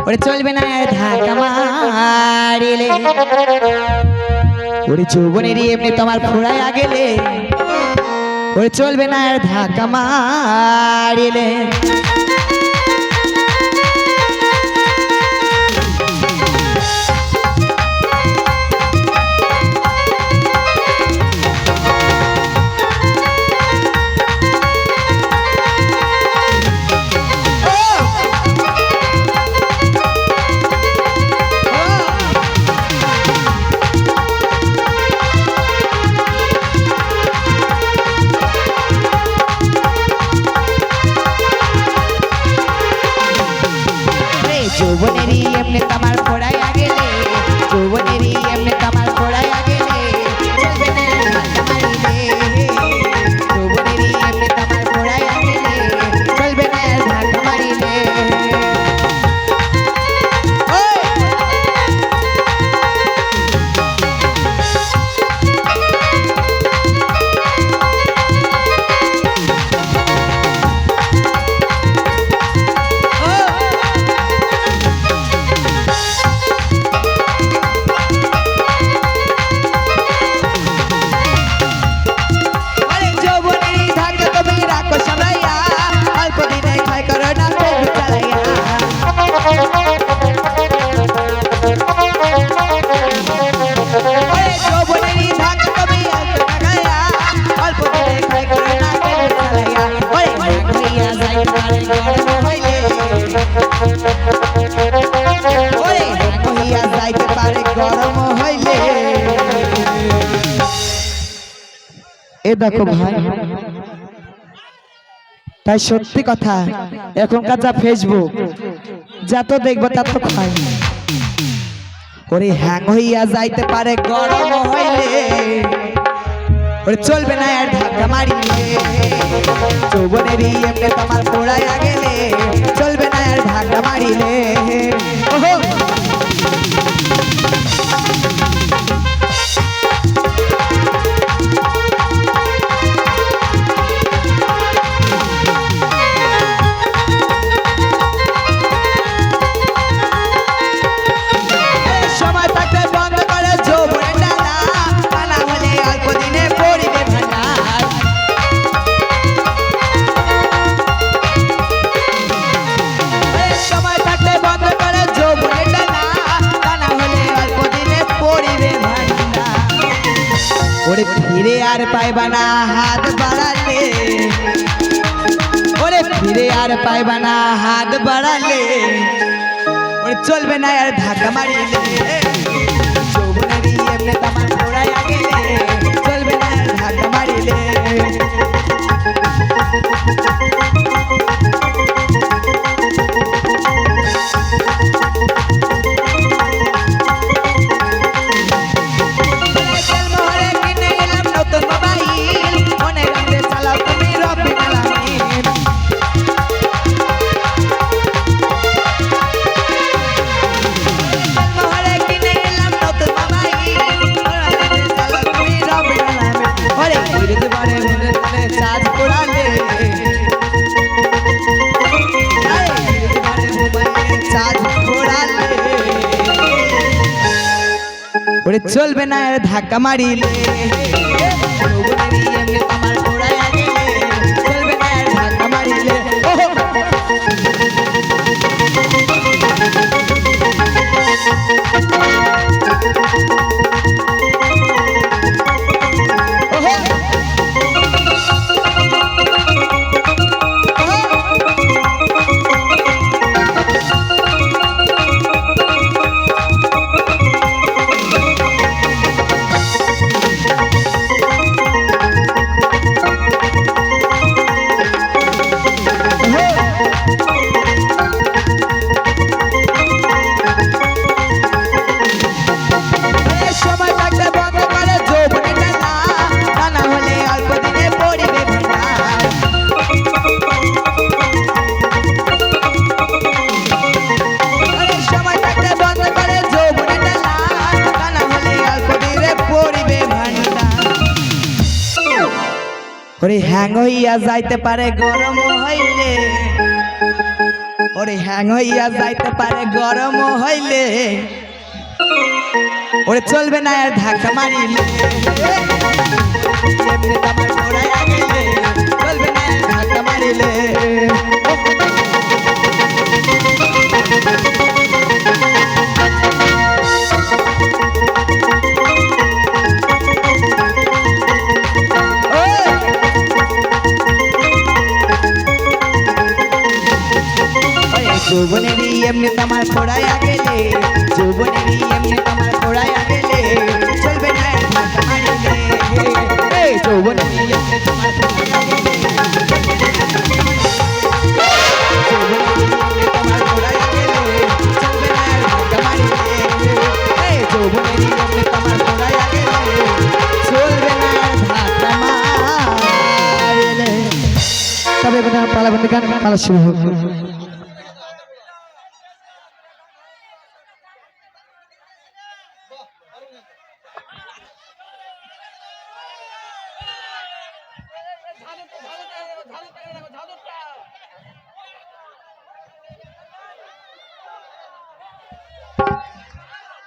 ওরে চলবে না আর ধাক্কা মারিলে ওরে যৌবনেরই এমনি তোমার ফোড়ায় গেলে ওরে চলবে না আর ধাক্কা মারিলে যৌবনেরই এমনি তোমার ফোড়ায় গেলে যৌবনেরই এমনি তোমার ফোড়ায় গেলে চলবে না ধাক্কা মারিলে যৌবনেরই এমনি তোমার ফোড়ায় গেলে চলবে না ধাক্কা মারিলে এ দেখো ভাই তাই সত্যি কথা এখনকার যা ফেসবুক যত দেখবো তত খাই ওরে হ্যাং হইয়া যাইতে পারে গরম হইলে ওরে চলবে না আর ধাক্কা মারিলে যৌবনেরই এমনি তোমার পোড়াইয়া গেলে চলবে না আর ধাক্কা মারিলে ওহো ওরে ফিরে আর পাইবা না হাত বাড়ালে ওরে ফিরে আর পাইবা না হাত বাড়ালে ওরে চলবে না আর ধাক্কা মারিলে যৌবনেরই এমনি তোমার পোড়াইয়া গেলে চলবে না আর ধাক্কা মারিলে ওরে চলবে না আর ধাক্কা মারিলে যৌবনেরই এমনি তোমার পোড়াইয়া গেলে চলবে না আর ধাক্কা মারিলে ওরে হ্যাং হইয়া যাইতে পারে গরম হইলে ওরে হ্যাং হইয়া যাইতে পারে গরম হইলে ওরে চলবে না আর ধাক্কা মারিলে এমনি আমার ঘোড়ায় গেলে চলবে না আর ধাক্কা মারিলে যৌবনেরই এমনি তোমার ঘোড়ায় গেলে যৌবনেরই এমনি তোমার ঘোড়ায় গেলে চলবে না আর ধাক্কা মারিলে যৌবনেরই এমনি তোমার ঘোড়ায় গেলে তোমার ঘোড়ায় গেলে চলবে না আর ধাক্কা মারিলে যৌবনেরই এমনি তোমার ঘোড়ায় গেলে চলবে না আর ধাক্কা মারিলে তবে এবার পালা বন্ধ গান পালা শুরু হোক